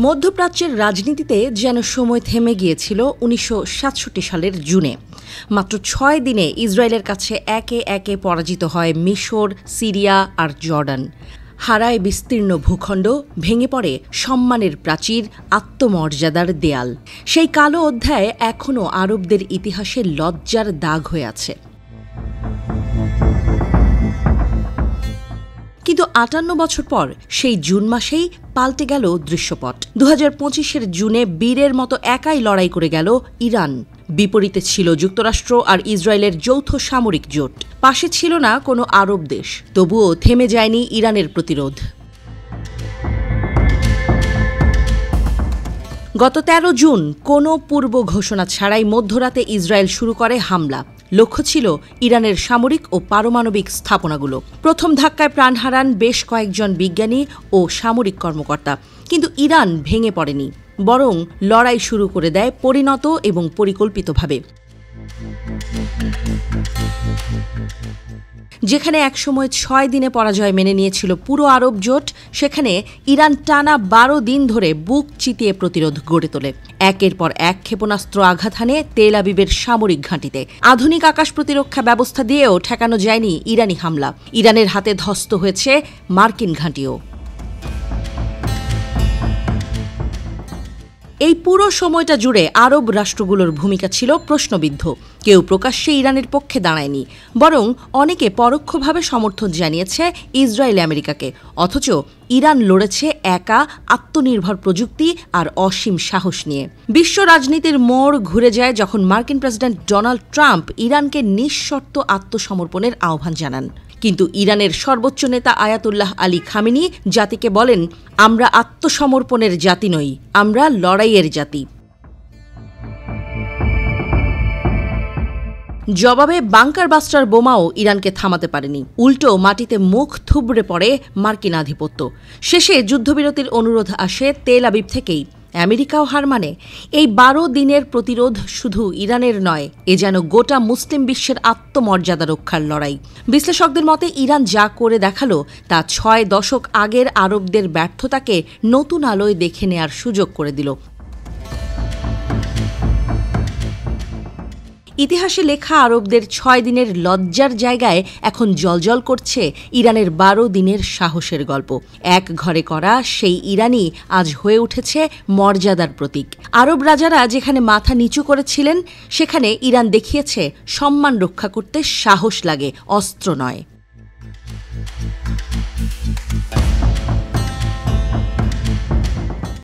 মধ্যপ্রাচ্যের রাজনীতিতে যেন সময় থেমে গিয়েছিল ১৯৬৭ সালের জুনে। মাত্র ৬ দিনে ইসরায়েলের কাছে একে একে পরাজিত হয় মিশর, সিরিয়া আর জর্ডান। হারায় বিস্তীর্ণ ভূখণ্ড, ভেঙে পড়ে সম্মানের প্রাচীর, আত্মমর্যাদার দেয়াল। সেই কালো অধ্যায় এখনও আরবদের ইতিহাসে লজ্জার দাগ হয়ে আছে। কিন্তু ৫৮ বছর পর সেই জুন মাসেই পাল্টে গেল দৃশ্যপট। ২০২৫-এর জুনে বীরের মতো একাই লড়াই করে গেল ইরান। বিপরীতে ছিল যুক্তরাষ্ট্র আর ইসরায়েলের যৌথ সামরিক জোট। পাশে ছিল না কোনো আরব দেশ। তবুও থেমে যায়নি ইরানের প্রতিরোধ। গত ১৩ জুন কোনো পূর্ব ঘোষণা ছাড়াই মধ্যরাতে ইসরায়েল শুরু করে হামলা। লক্ষ্য ছিল ইরানের সামরিক ও পারমাণবিক স্থাপনাগুলো। প্রথম ধাক্কায় প্রাণ হারান বেশ কয়েকজন বিজ্ঞানী ও সামরিক কর্মকর্তা। কিন্তু ইরান ভেঙে পড়েনি, বরং লড়াই শুরু করে দেয় পরিণত এবং পরিকল্পিতভাবে। যেখানে একসময় ৬ দিনে পরাজয় মেনে নিয়েছিল পুরো আরব জোট, সেখানে ইরান টানা ১২ দিন ধরে বুক চিতিয়ে প্রতিরোধ গড়ে তোলে। একের পর এক ক্ষেপণাস্ত্র আঘাত হানে তেল আবিবের সামরিক ঘাঁটিতে। আধুনিক আকাশ প্রতিরক্ষা ব্যবস্থা দিয়েও ঠেকানো যায়নি ইরানি হামলা। ইরানের হাতে ধ্বস্ত হয়েছে মার্কিন ঘাঁটিও। এই পুরো সময়টা জুড়ে আরব রাষ্ট্রগুলোর ভূমিকা ছিল প্রশ্নবিদ্ধ। কেউ প্রকাশ্যে ইরানের পক্ষে দাঁড়ায়নি, বরং অনেকে পরোক্ষভাবে সমর্থন জানিয়েছে ইসরায়েল আমেরিকাকে। অথচ ইরান লড়েছে একা, আত্মনির্ভর প্রযুক্তি আর অসীম সাহস নিয়ে। বিশ্ব রাজনীতির মোড় ঘুরে যায় যখন মার্কিন প্রেসিডেন্ট ডোনাল্ড ট্রাম্প ইরানকে নিঃশর্ত আত্মসমর্পণের আহ্বান জানান। কিন্তু ইরানের সর্বোচ্চ নেতা আয়াতুল্লাহ আলী খামেনি জাতিকে বলেন, আমরা আত্মসমর্পণের জাতি নই, আমরা লড়াইয়ের জাতি। জবাবে বাংকার বাস্টার বোমাও ইরানকে থামাতে পারেনি। উল্টো মাটিতে মুখ থুবড়ে পড়ে মার্কিন আধিপত্য। শেষে যুদ্ধবিরতির অনুরোধ আসে তেল আবিব থেকেই। আমেরিকাও হার মানে। এই ১২ দিনের প্রতিরোধ শুধু ইরানের নয়, এ যেন গোটা মুসলিম বিশ্বের আত্মমর্যাদা রক্ষার লড়াই। বিশ্লেষকদের মতে ইরান যা করে দেখালো তা ৬ দশক আগের আরবদের ব্যর্থতাকে নতুন আলোয় দেখে নেয়ার সুযোগ করে দিল। ইতিহাসে লেখা আরবদের ৬ দিনের লজ্জার জায়গায় এখন জ্বলজ্বল করছে ইরানের ১২ দিনের সাহসের গল্প। এক ঘরে করা সেই ইরানই আজ হয়ে উঠেছে মর্যাদার প্রতীক। আরব রাজারা যেখানে মাথা নিচু করেছিলেন, সেখানে ইরান দেখিয়েছে সম্মান রক্ষা করতে সাহস লাগে, অস্ত্র নয়।